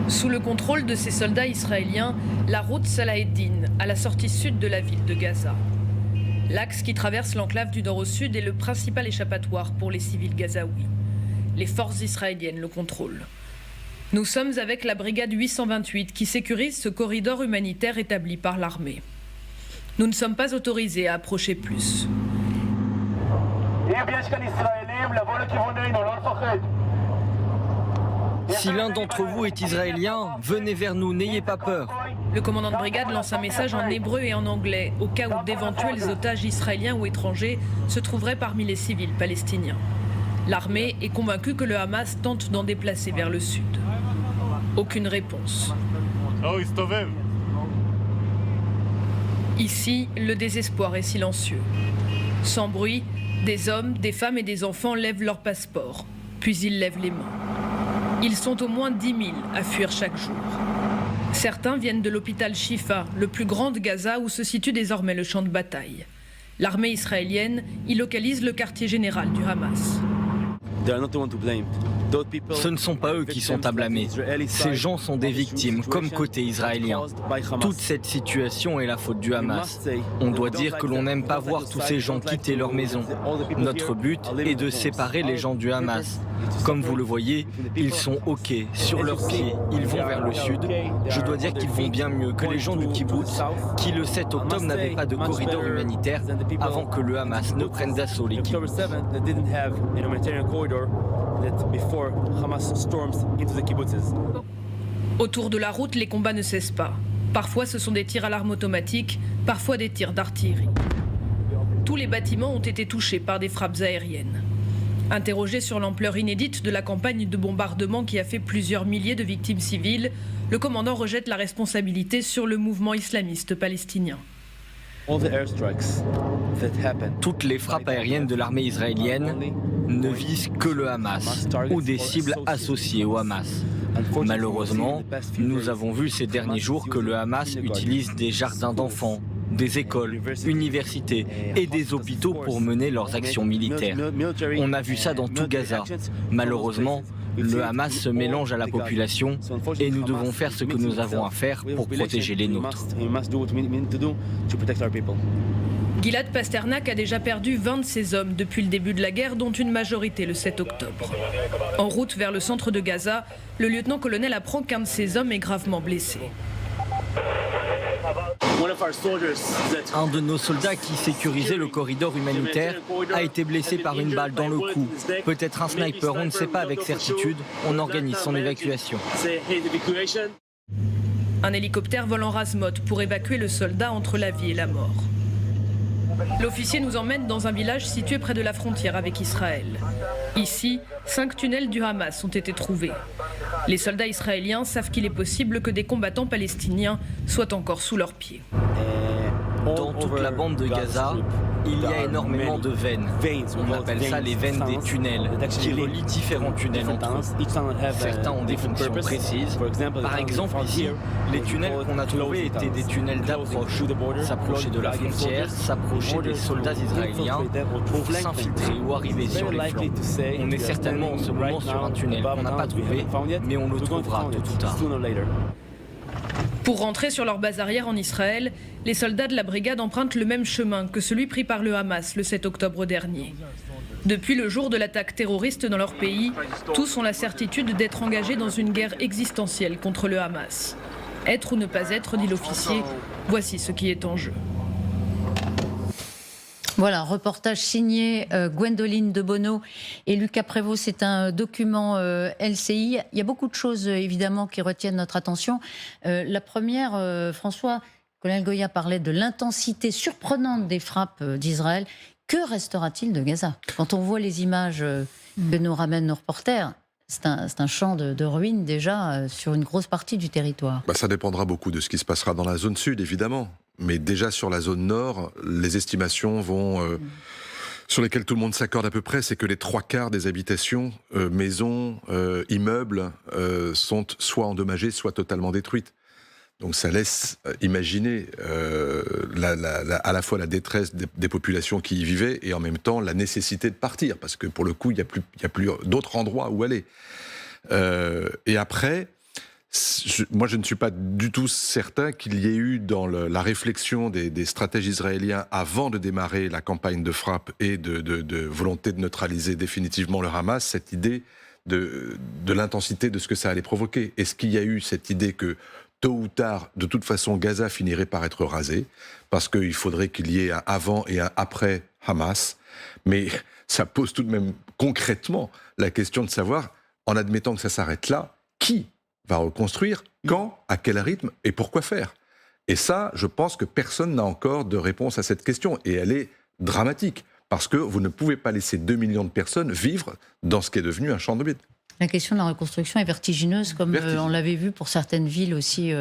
Sous le contrôle de ces soldats israéliens, la route Salah ed-Din, à la sortie sud de la ville de Gaza. L'axe qui traverse l'enclave du nord au sud est le principal échappatoire pour les civils gazaouis. Les forces israéliennes le contrôlent. Nous sommes avec la brigade 828 qui sécurise ce corridor humanitaire établi par l'armée. Nous ne sommes pas autorisés à approcher plus. Si l'un d'entre vous est israélien, venez vers nous, n'ayez pas peur. Le commandant de brigade lance un message en hébreu et en anglais, au cas où d'éventuels otages israéliens ou étrangers se trouveraient parmi les civils palestiniens. L'armée est convaincue que le Hamas tente d'en déplacer vers le sud. Aucune réponse. Ici, le désespoir est silencieux. Sans bruit, des hommes, des femmes et des enfants lèvent leurs passeports, puis ils lèvent les mains. Ils sont au moins 10 000 à fuir chaque jour. Certains viennent de l'hôpital Shifa, le plus grand de Gaza où se situe désormais le champ de bataille. L'armée israélienne y localise le quartier général du Hamas. Ce ne sont pas eux qui sont à blâmer. Ces gens sont des victimes, comme côté israélien. Toute cette situation est la faute du Hamas. On doit dire que l'on n'aime pas voir tous ces gens quitter leur maison. Notre but est de séparer les gens du Hamas. Comme vous le voyez, ils sont OK, sur leurs pieds, ils vont vers le sud. Je dois dire qu'ils vont bien mieux que les gens du kibbutz, qui le 7 octobre n'avaient pas de corridor humanitaire avant que le Hamas ne prenne d'assaut les kibbutz. Autour de la route, les combats ne cessent pas. Parfois, ce sont des tirs à l'arme automatique, parfois des tirs d'artillerie. Tous les bâtiments ont été touchés par des frappes aériennes. Interrogé sur l'ampleur inédite de la campagne de bombardement qui a fait plusieurs milliers de victimes civiles, le commandant rejette la responsabilité sur le mouvement islamiste palestinien. Toutes les frappes aériennes de l'armée israélienne ne visent que le Hamas ou des cibles associées au Hamas. Malheureusement, nous avons vu ces derniers jours que le Hamas utilise des jardins d'enfants, des écoles, universités et des hôpitaux pour mener leurs actions militaires. On a vu ça dans tout Gaza. Malheureusement, le Hamas se mélange à la population et nous devons faire ce que nous avons à faire pour protéger les nôtres. Gilad Pasternak a déjà perdu 20 de ses hommes depuis le début de la guerre, dont une majorité le 7 octobre. En route vers le centre de Gaza, le lieutenant-colonel apprend qu'un de ses hommes est gravement blessé. Un de nos soldats qui sécurisait le corridor humanitaire a été blessé par une balle dans le cou. Peut-être un sniper, on ne sait pas avec certitude. On organise son évacuation. Un hélicoptère vole en rase-motte pour évacuer le soldat entre la vie et la mort. L'officier nous emmène dans un village situé près de la frontière avec Israël. Ici, 5 tunnels du Hamas ont été trouvés. Les soldats israéliens savent qu'il est possible que des combattants palestiniens soient encore sous leurs pieds. Dans toute la bande de Gaza, il y a énormément de veines. On appelle ça les veines des tunnels, qui relient différents tunnels entre eux. Certains ont des fonctions précises. Par exemple, ici, les tunnels qu'on a trouvés étaient des tunnels d'approche. S'approcher de la frontière, s'approcher des soldats israéliens pour s'infiltrer ou arriver sur les flancs. On est certainement en ce moment sur un tunnel qu'on n'a pas trouvé, mais on le trouvera tôt ou tard. Pour rentrer sur leur base arrière en Israël, les soldats de la brigade empruntent le même chemin que celui pris par le Hamas le 7 octobre dernier. Depuis le jour de l'attaque terroriste dans leur pays, tous ont la certitude d'être engagés dans une guerre existentielle contre le Hamas. Être ou ne pas être, dit l'officier, voici ce qui est en jeu. Voilà, un reportage signé Gwendoline Debono et Lucas Prévost. C'est un document LCI. Il y a beaucoup de choses, évidemment, qui retiennent notre attention. La première, François, colonel Goya parlait de l'intensité surprenante des frappes d'Israël. Que restera-t-il de Gaza? Quand on voit les images que nous ramènent nos reporters, c'est un champ de ruines déjà sur une grosse partie du territoire. Ça dépendra beaucoup de ce qui se passera dans la zone sud, évidemment. Mais déjà sur la zone nord, les estimations sur lesquelles tout le monde s'accorde à peu près, c'est que les 3/4 des habitations, maisons, immeubles, sont soit endommagées, soit totalement détruites. Donc ça laisse imaginer à la fois la détresse des populations qui y vivaient et en même temps la nécessité de partir, parce que pour le coup, il y a plus d'autres endroits où aller. Et après, moi, je ne suis pas du tout certain qu'il y ait eu dans la réflexion des stratèges israéliens avant de démarrer la campagne de frappe et de volonté de neutraliser définitivement le Hamas, cette idée de l'intensité de ce que ça allait provoquer. Est-ce qu'il y a eu cette idée que tôt ou tard, de toute façon, Gaza finirait par être rasé, parce qu'il faudrait qu'il y ait un avant et un après Hamas, mais ça pose tout de même concrètement la question de savoir, en admettant que ça s'arrête là, qui va reconstruire, quand, à quel rythme et pourquoi faire? Et ça, je pense que personne n'a encore de réponse à cette question, et elle est dramatique, parce que vous ne pouvez pas laisser 2 millions de personnes vivre dans ce qui est devenu un champ de bêtes. La question de la reconstruction est vertigineuse, comme on l'avait vu pour certaines villes aussi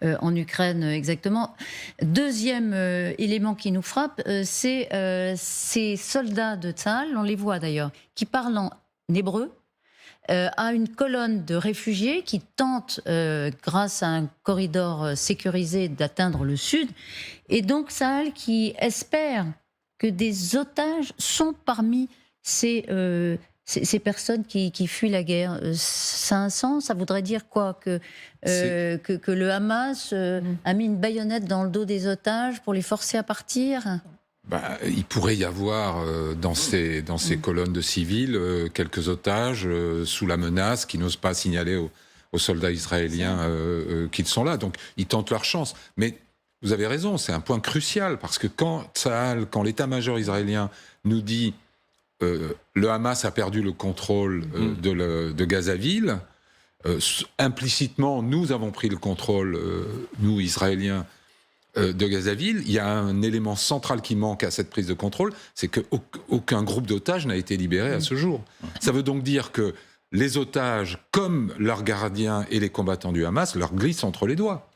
en Ukraine, exactement. Deuxième élément qui nous frappe, c'est ces soldats de Tsahal, on les voit d'ailleurs, qui parlent en hébreu, à une colonne de réfugiés qui tentent, grâce à un corridor sécurisé, d'atteindre le sud. Et donc Tsahal qui espère que des otages sont parmi ces personnes qui fuient la guerre. Ça a un sens? Ça voudrait dire quoi? Que le Hamas a mis une baïonnette dans le dos des otages pour les forcer à partir? Il pourrait y avoir dans ces colonnes de civils quelques otages sous la menace qui n'osent pas signaler aux soldats israéliens qu'ils sont là. Donc ils tentent leur chance. Mais vous avez raison, c'est un point crucial, parce que quand l'état-major israélien nous dit le Hamas a perdu le contrôle de Gazaville, implicitement nous avons pris le contrôle, nous Israéliens, de Gazaville, il y a un élément central qui manque à cette prise de contrôle, c'est qu'aucun groupe d'otages n'a été libéré à ce jour. Ça veut donc dire que les otages, comme leurs gardiens et les combattants du Hamas, leur glissent entre les doigts,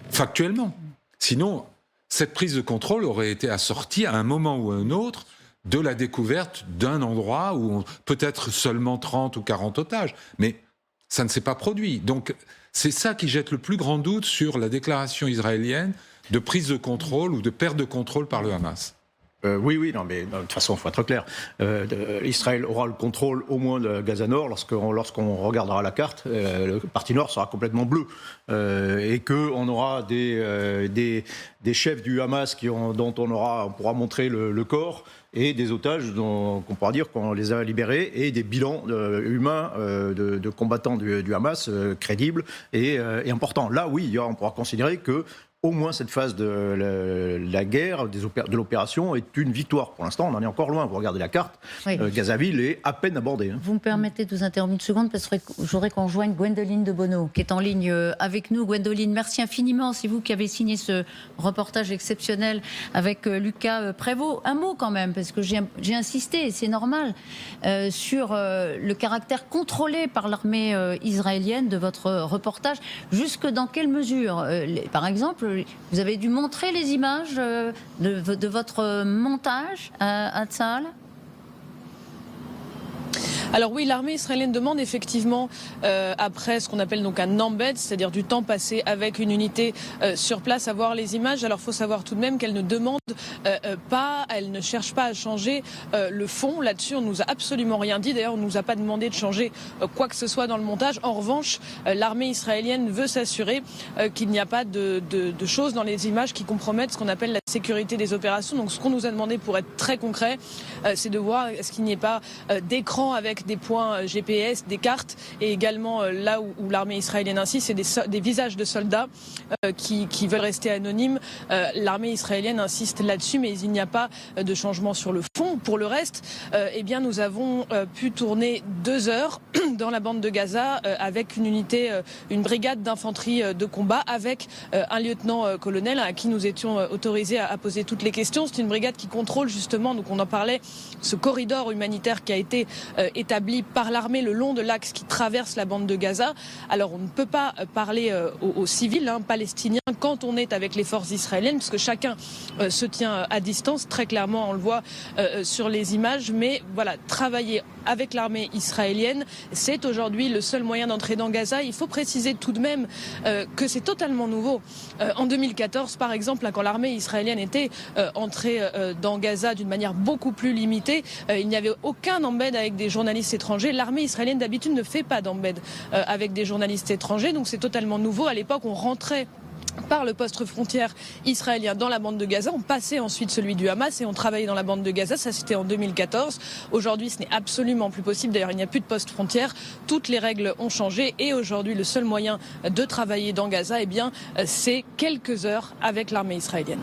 factuellement. Sinon, cette prise de contrôle aurait été assortie à un moment ou à un autre de la découverte d'un endroit où peut-être seulement 30 ou 40 otages, mais ça ne s'est pas produit. Donc c'est ça qui jette le plus grand doute sur la déclaration israélienne de prise de contrôle ou de perte de contrôle par le Hamas. Oui, non, mais de toute façon, il faut être clair. Israël aura le contrôle au moins de Gaza Nord lorsqu'on regardera la carte. Le parti nord sera complètement bleu. Et qu'on aura des chefs du Hamas dont on pourra montrer le corps, et des otages qu'on pourra dire qu'on les a libérés, et des bilans humains de combattants du Hamas crédibles et importants. Là, oui, on pourra considérer que au moins cette phase de la guerre, de l'opération, est une victoire. Pour l'instant, on en est encore loin. Vous regardez la carte, oui. Gazaville est à peine abordée. Vous me permettez de vous interrompre une seconde, parce que je voudrais qu'on rejoigne Gwendoline de Bono, qui est en ligne avec nous. Gwendoline, merci infiniment. C'est vous qui avez signé ce reportage exceptionnel avec Lucas Prévost. Un mot quand même, parce que j'ai insisté, et c'est normal, sur le caractère contrôlé par l'armée israélienne de votre reportage. Jusque dans quelle mesure, par exemple, vous avez dû montrer les images de votre montage à Tsahal? Alors oui, l'armée israélienne demande effectivement, après ce qu'on appelle donc un embed, c'est-à-dire du temps passé avec une unité sur place, à voir les images. Alors il faut savoir tout de même qu'elle ne demande pas, elle ne cherche pas à changer le fond. Là-dessus, on nous a absolument rien dit. D'ailleurs, on nous a pas demandé de changer quoi que ce soit dans le montage. En revanche, l'armée israélienne veut s'assurer qu'il n'y a pas de choses dans les images qui compromettent ce qu'on appelle la sécurité des opérations. Donc ce qu'on nous a demandé, pour être très concret, c'est de voir est-ce qu'il n'y ait pas d'écran avec des points GPS, des cartes, et également là où l'armée israélienne insiste, c'est des visages de soldats qui veulent rester anonymes. L'armée israélienne insiste là-dessus, mais il n'y a pas de changement sur le fond. Pour le reste, eh bien, nous avons pu tourner 2 heures dans la bande de Gaza avec une brigade d'infanterie de combat, avec un lieutenant-colonel à qui nous étions autorisés à poser toutes les questions. C'est une brigade qui contrôle justement, donc on en parlait, ce corridor humanitaire qui a été établi par l'armée le long de l'axe qui traverse la bande de Gaza. Alors on ne peut pas parler aux civils palestiniens quand on est avec les forces israéliennes, parce que chacun se tient à distance, très clairement on le voit sur les images, mais voilà, travailler avec l'armée israélienne, c'est aujourd'hui le seul moyen d'entrer dans Gaza. Il faut préciser tout de même que c'est totalement nouveau. En 2014 par exemple, quand l'armée israélienne était entrée dans Gaza d'une manière beaucoup plus limitée, il n'y avait aucun embed avec des journalistes journalistes étrangers. L'armée israélienne d'habitude ne fait pas d'embed avec des journalistes étrangers, donc c'est totalement nouveau. À l'époque, on rentrait par le poste frontière israélien dans la bande de Gaza. On passait ensuite celui du Hamas et on travaillait dans la bande de Gaza. Ça, c'était en 2014. Aujourd'hui, ce n'est absolument plus possible. D'ailleurs, il n'y a plus de poste frontière. Toutes les règles ont changé et aujourd'hui, le seul moyen de travailler dans Gaza, c'est quelques heures avec l'armée israélienne.